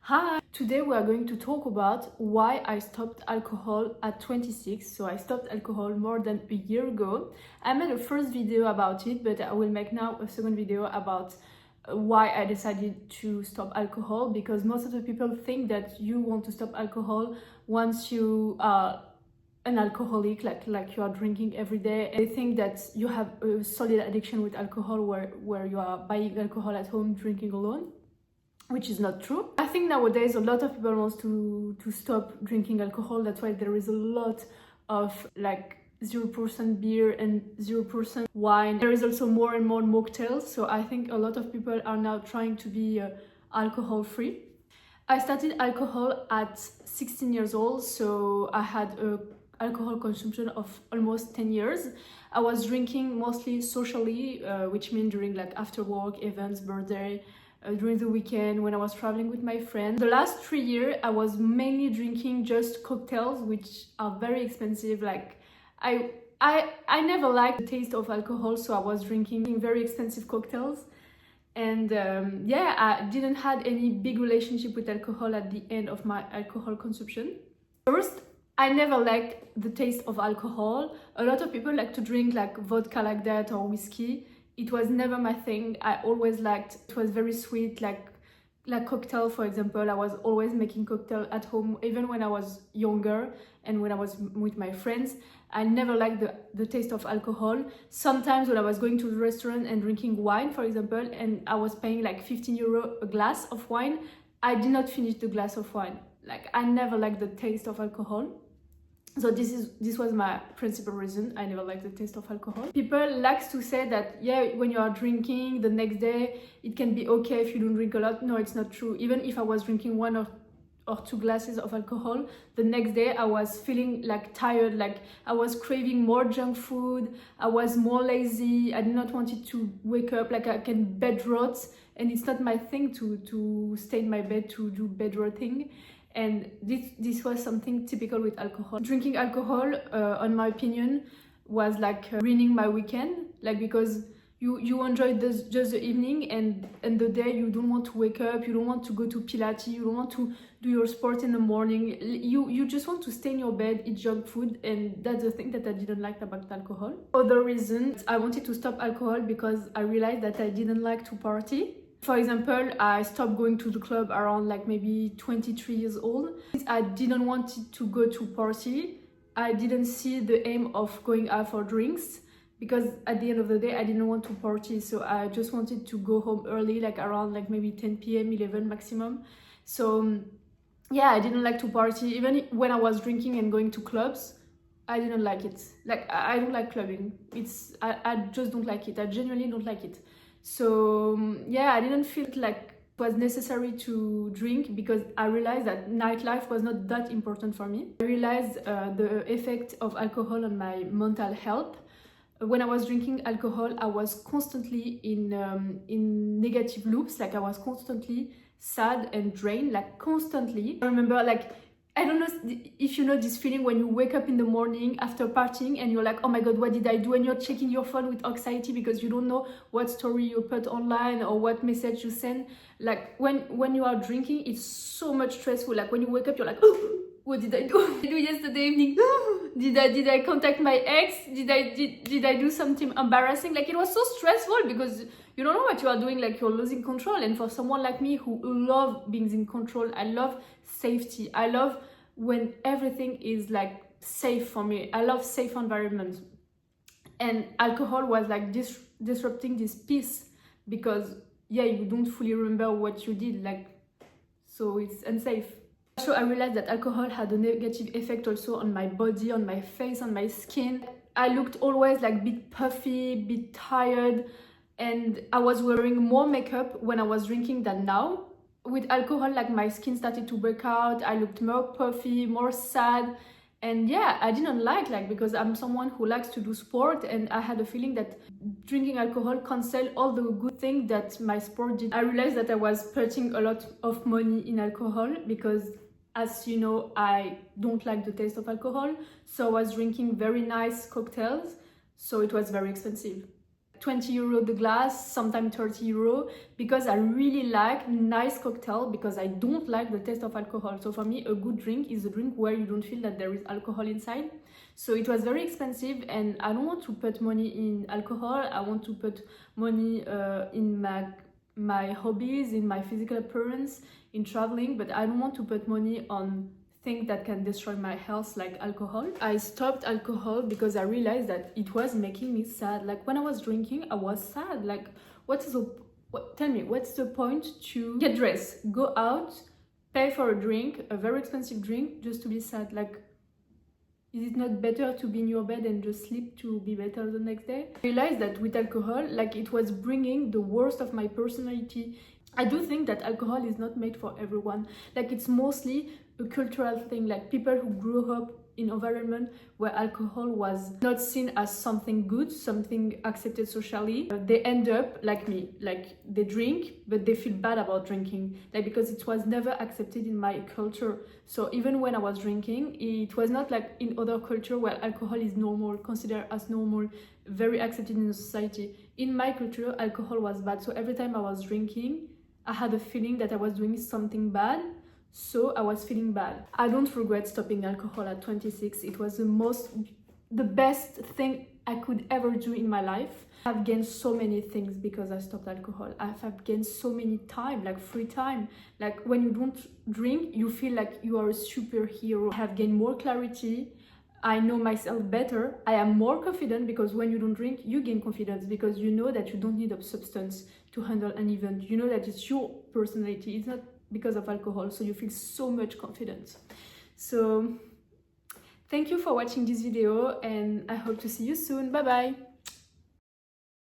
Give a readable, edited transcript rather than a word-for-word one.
Hi! Today we are going to talk about why I stopped alcohol at 26. So I stopped alcohol more than a year ago. I made a first video about it, but I will make now a second video about why I decided to stop alcohol, because most of the people think that you want to stop alcohol once you are an alcoholic, like you are drinking every day. They think that you have a solid addiction with alcohol where you are buying alcohol at home, drinking alone, which is not true. I think nowadays a lot of people want to stop drinking alcohol. That's why there is a lot of like 0% beer and 0% wine. There is also more and more mocktails. So I think a lot of people are now trying to be alcohol free. I started alcohol at 16 years old, so I had a alcohol consumption of almost 10 years. I was drinking mostly socially, which means during like after work events, birthday, during the weekend, when I was traveling with my friends. The last 3 years I was mainly drinking just cocktails, which are very expensive. Like I never liked the taste of alcohol, so I was drinking very expensive cocktails. And yeah, I didn't had any big relationship with alcohol at the end of my alcohol consumption. First, I never liked the taste of alcohol. A lot of people like to drink like vodka like that or whiskey. It was never my thing. I always liked, it was very sweet, like cocktail, for example. I was always making cocktail at home, even when I was younger and when I was with my friends. I never liked the taste of alcohol. Sometimes when I was going to the restaurant and drinking wine, for example, and I was paying like 15 euro a glass of wine, I did not finish the glass of wine. Like I never liked the taste of alcohol. So this was my principal reason. I never liked the taste of alcohol. People like to say that, yeah, when you are drinking the next day, it can be okay if you don't drink a lot. No, it's not true. Even if I was drinking one or two glasses of alcohol, the next day I was feeling like tired, like I was craving more junk food. I was more lazy. I did not want it to wake up, like I can bed rot, and it's not my thing to stay in my bed to do bed rotting. And this was something typical with alcohol. Drinking alcohol, on my opinion, was like ruining my weekend, like because you enjoy this just the evening, and the day you don't want to wake up, you don't want to go to Pilates, you don't want to do your sport in the morning, you just want to stay in your bed, eat junk food. And that's the thing that I didn't like about alcohol. Other reason I wanted to stop alcohol, because I realized that I didn't like to party. For example, I stopped going to the club around like maybe 23 years old. I didn't want to go to party. I didn't see the aim of going out for drinks, because at the end of the day I didn't want to party. So I just wanted to go home early, like around like maybe 10 p.m, 11 maximum. So yeah, I didn't like to party. Even when I was drinking and going to clubs, I didn't like it. Like I don't like clubbing. I just don't like it. I genuinely don't like it. So yeah, I didn't feel like it was necessary to drink, because I realized that nightlife was not that important for me. I realized the effect of alcohol on my mental health. When I was drinking alcohol, I was constantly in negative loops. Like I was constantly sad and drained, like constantly. I remember, like, I don't know if you know this feeling when you wake up in the morning after partying and you're like, oh my god, what did I do? And you're checking your phone with anxiety because you don't know what story you put online or what message you send. Like when you are drinking, it's so much stressful. Like when you wake up, you're like, oh, what did I do? What did I do yesterday evening? Did I contact my ex? Did I do something embarrassing? Like it was so stressful because you don't know what you are doing. Like you're losing control. And for someone like me who love being in control, I love safety. I love when everything is like safe for me. I love safe environments. And alcohol was like disrupting this peace, because yeah, you don't fully remember what you did, like, so it's unsafe. So I realized that alcohol had a negative effect also on my body, on my face, on my skin. I looked always like a bit puffy, a bit tired, and I was wearing more makeup when I was drinking than now. With alcohol, like my skin started to break out, I looked more puffy, more sad. And yeah, I didn't like because I'm someone who likes to do sport, and I had a feeling that drinking alcohol cancelled all the good things that my sport did. I realized that I was putting a lot of money in alcohol because, as you know, I don't like the taste of alcohol. So I was drinking very nice cocktails, so it was very expensive. 20 euro the glass, sometimes 30 euro, because I really like nice cocktail, because I don't like the taste of alcohol. So for me, a good drink is a drink where you don't feel that there is alcohol inside. So it was very expensive, and I don't want to put money in alcohol. I want to put money in my hobbies, in my physical appearance, in traveling, but I don't want to put money on things that can destroy my health, like alcohol. I stopped alcohol because I realized that it was making me sad. Like when I was drinking, I was sad. Like tell me, what's the point to get dressed, go out, pay for a drink, a very expensive drink, just to be sad? Like, is it not better to be in your bed and just sleep to be better the next day? I realized that with alcohol, like, it was bringing the worst of my personality. I do think that alcohol is not made for everyone. Like, it's mostly a cultural thing. Like, people who grew up in environment where alcohol was not seen as something good, something accepted socially, they end up like me. Like, they drink, but they feel bad about drinking, like, because it was never accepted in my culture. So even when I was drinking, it was not like in other culture where alcohol is normal, considered as normal, very accepted in society. In my culture, alcohol was bad. So every time I was drinking, I had a feeling that I was doing something bad. So I was feeling bad. I don't regret stopping alcohol at 26. It was the best thing I could ever do in my life. I've gained so many things because I stopped alcohol. I've gained so many time, like free time. Like when you don't drink, you feel like you are a superhero. I have gained more clarity. I know myself better. I am more confident, because when you don't drink, you gain confidence, because you know that you don't need a substance to handle an event. You know that it's your personality. It's not because of alcohol, so you feel so much confidence. So thank you for watching this video, and I hope to see you soon. Bye bye.